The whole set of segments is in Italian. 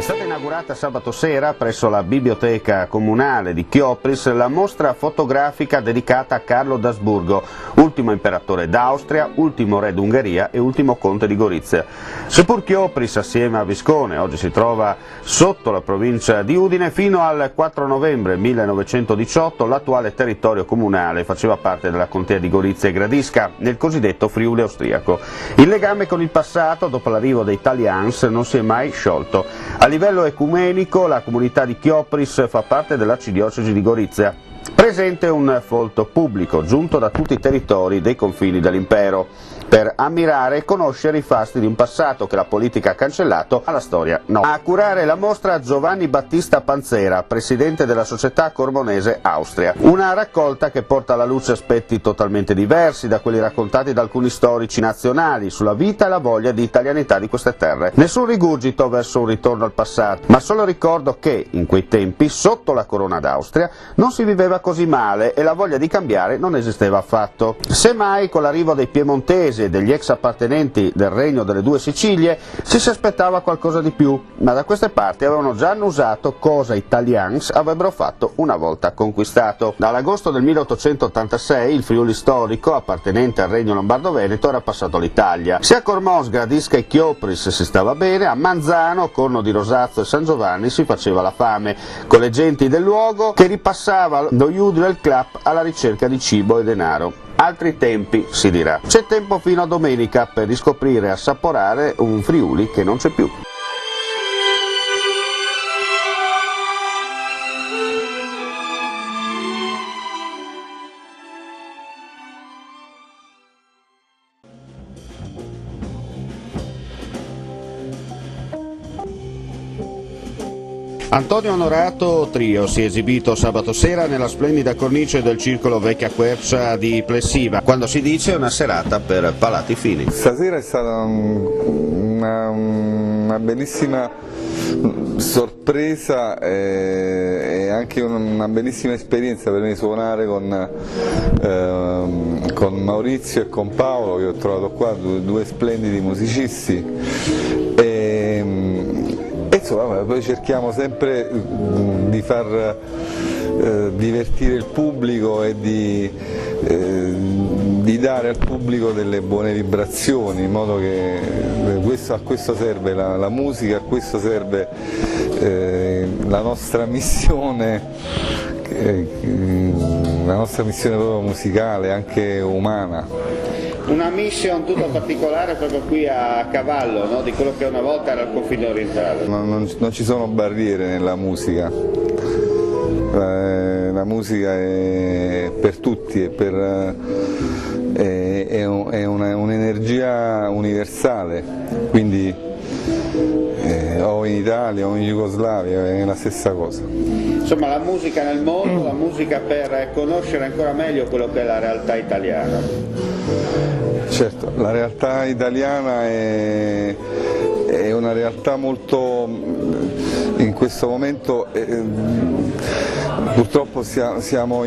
È stata inaugurata sabato sera presso la biblioteca comunale di Chiopris la mostra fotografica dedicata a Carlo d'Asburgo, ultimo imperatore d'Austria, ultimo re d'Ungheria e ultimo conte di Gorizia. Seppur Chiopris assieme a Viscone oggi si trova sotto la provincia di Udine, fino al 4 novembre 1918 l'attuale territorio comunale faceva parte della contea di Gorizia e Gradisca, nel cosiddetto Friuli austriaco. Il legame con il passato, dopo l'arrivo dei Italians, non si è mai sciolto. A livello ecumenico la comunità di Chiopris fa parte dell'arcidiocesi di Gorizia. Presente un folto pubblico giunto da tutti i territori dei confini dell'impero per ammirare e conoscere i fasti di un passato che la politica ha cancellato, alla storia no. A curare la mostra Giovanni Battista Panzera, presidente della società Corbonese Austria. Una raccolta che porta alla luce aspetti totalmente diversi da quelli raccontati da alcuni storici nazionali sulla vita e la voglia di italianità di queste terre. Nessun rigurgito verso un ritorno al passato, ma solo ricordo che in quei tempi, sotto la corona d'Austria, non si viveva così male e la voglia di cambiare non esisteva affatto. Semmai con l'arrivo dei piemontesi e degli ex appartenenti del regno delle due Sicilie si aspettava qualcosa di più, ma da queste parti avevano già annusato cosa Italians avrebbero fatto una volta conquistato. Dall'agosto del 1886 il Friuli storico, appartenente al regno lombardo-veneto, era passato all'Italia. Sia a Cormons, Gradisca e Chiopris si stava bene, a Manzano, Corno di Rosazzo e San Giovanni si faceva la fame, con le genti del luogo che ripassava lo Judel Club alla ricerca di cibo e denaro. Altri tempi, si dirà. C'è tempo fino a domenica per riscoprire e assaporare un Friuli che non c'è più. Antonio Onorato Trio si è esibito sabato sera nella splendida cornice del Circolo Vecchia Quercia di Plessiva, quando si dice una serata per palati fini. Stasera è stata una bellissima sorpresa e anche una bellissima esperienza per me suonare con Maurizio e con Paolo, che ho trovato qua, due splendidi musicisti. Insomma, poi cerchiamo sempre di far divertire il pubblico e di dare al pubblico delle buone vibrazioni, in modo che a questo serve la musica, a questo serve la nostra missione proprio musicale, anche umana. Una mission tutta particolare proprio qui a cavallo, no? Di quello che una volta era il confine orientale. Non ci sono barriere nella musica, la musica è per tutti, è un'energia universale, quindi o in Italia o in Jugoslavia è la stessa cosa. Insomma, la musica nel mondo, la musica per conoscere ancora meglio quello che è la realtà italiana. Certo, la realtà italiana è una realtà molto, in questo momento purtroppo stiamo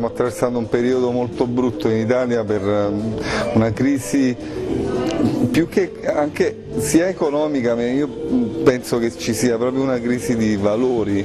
attraversando un periodo molto brutto in Italia per una crisi più che anche sia economica, io penso che ci sia proprio una crisi di valori.